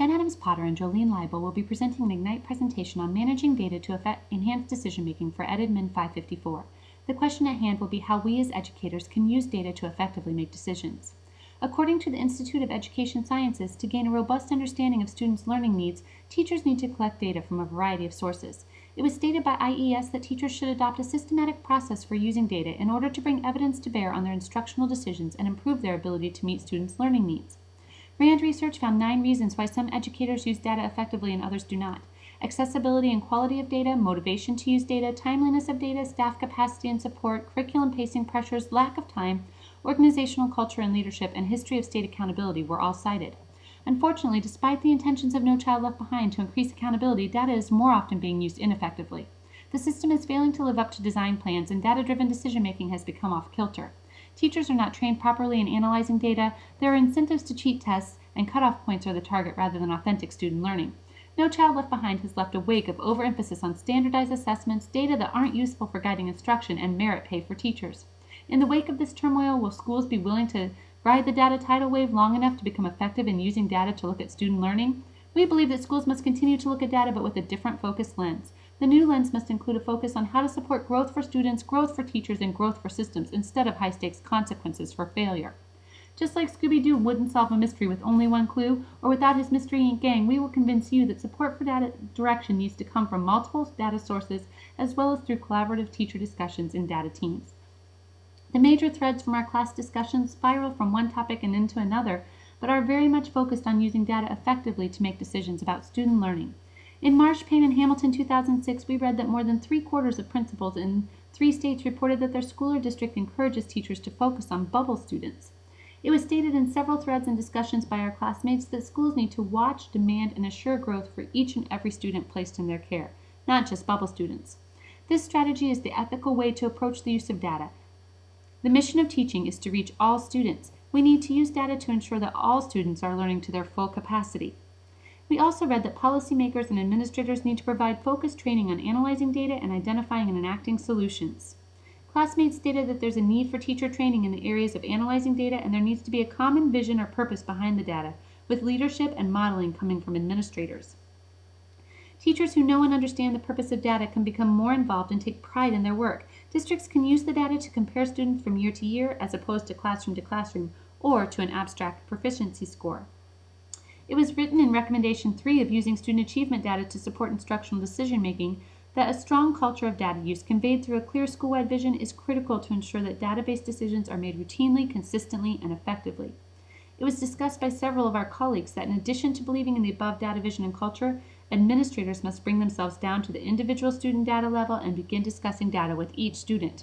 Jen Adams-Potter and Jolene Leibel will be presenting an Ignite presentation on managing data to enhance decision-making for EDADM 554. The question at hand will be how we as educators can use data to effectively make decisions. According to the Institute of Education Sciences, to gain a robust understanding of students' learning needs, teachers need to collect data from a variety of sources. It was stated by IES that teachers should adopt a systematic process for using data in order to bring evidence to bear on their instructional decisions and improve their ability to meet students' learning needs. RAND research found 9 reasons why some educators use data effectively and others do not. Accessibility and quality of data, motivation to use data, timeliness of data, staff capacity and support, curriculum pacing pressures, lack of time, organizational culture and leadership, and history of state accountability were all cited. Unfortunately, despite the intentions of No Child Left Behind to increase accountability, data is more often being used ineffectively. The system is failing to live up to design plans, and data-driven decision-making has become off kilter. Teachers are not trained properly in analyzing data, there are incentives to cheat tests, and cutoff points are the target rather than authentic student learning. No Child Left Behind has left a wake of overemphasis on standardized assessments, data that aren't useful for guiding instruction, and merit pay for teachers. In the wake of this turmoil, will schools be willing to ride the data tidal wave long enough to become effective in using data to look at student learning? We believe that schools must continue to look at data, but with a different focused lens. The new lens must include a focus on how to support growth for students, growth for teachers, and growth for systems instead of high-stakes consequences for failure. Just like Scooby-Doo wouldn't solve a mystery with only one clue, or without his Mystery Inc. gang, we will convince you that support for data direction needs to come from multiple data sources as well as through collaborative teacher discussions in data teams. The major threads from our class discussions spiral from one topic and into another, but are very much focused on using data effectively to make decisions about student learning. In Marsh, Payne, and Hamilton 2006, we read that more than 3/4 of principals in 3 states reported that their school or district encourages teachers to focus on bubble students. It was stated in several threads and discussions by our classmates that schools need to watch, demand, and assure growth for each and every student placed in their care, not just bubble students. This strategy is the ethical way to approach the use of data. The mission of teaching is to reach all students. We need to use data to ensure that all students are learning to their full capacity. We also read that policymakers and administrators need to provide focused training on analyzing data and identifying and enacting solutions. Classmates stated that there's a need for teacher training in the areas of analyzing data, and there needs to be a common vision or purpose behind the data, with leadership and modeling coming from administrators. Teachers who know and understand the purpose of data can become more involved and take pride in their work. Districts can use the data to compare students from year to year as opposed to classroom, or to an abstract proficiency score. It was written in Recommendation 3 of using student achievement data to support instructional decision-making that a strong culture of data use conveyed through a clear school-wide vision is critical to ensure that data-based decisions are made routinely, consistently, and effectively. It was discussed by several of our colleagues that in addition to believing in the above data vision and culture, administrators must bring themselves down to the individual student data level and begin discussing data with each student.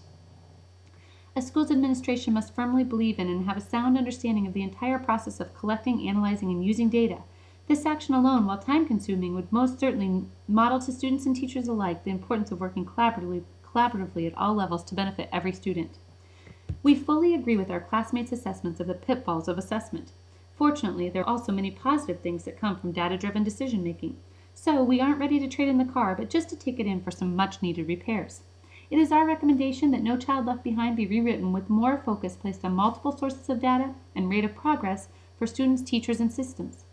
A school's administration must firmly believe in and have a sound understanding of the entire process of collecting, analyzing, and using data. This action alone, while time-consuming, would most certainly model to students and teachers alike the importance of working collaboratively at all levels to benefit every student. We fully agree with our classmates' assessments of the pitfalls of assessment. Fortunately, there are also many positive things that come from data-driven decision-making. So we aren't ready to trade in the car, but just to take it in for some much-needed repairs. It is our recommendation that No Child Left Behind be rewritten with more focus placed on multiple sources of data and rate of progress for students, teachers, and systems.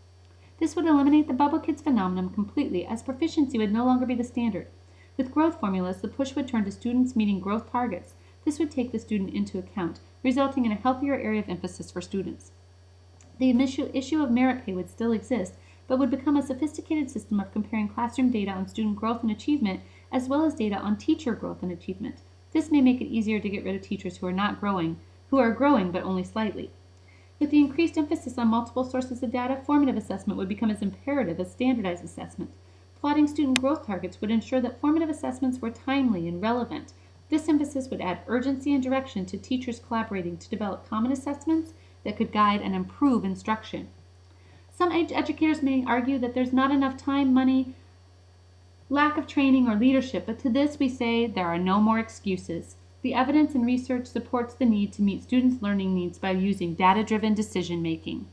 This would eliminate the bubble kids phenomenon completely, as proficiency would no longer be the standard. With growth formulas, the push would turn to students meeting growth targets. This would take the student into account, resulting in a healthier area of emphasis for students. The issue of merit pay would still exist, but would become a sophisticated system of comparing classroom data on student growth and achievement, as well as data on teacher growth and achievement. This may make it easier to get rid of teachers who are growing but only slightly. With the increased emphasis on multiple sources of data, formative assessment would become as imperative as standardized assessment. Plotting student growth targets would ensure that formative assessments were timely and relevant. This emphasis would add urgency and direction to teachers collaborating to develop common assessments that could guide and improve instruction. Some educators may argue that there's not enough time, money, lack of training, or leadership, but to this we say there are no more excuses. The evidence and research supports the need to meet students' learning needs by using data-driven decision-making.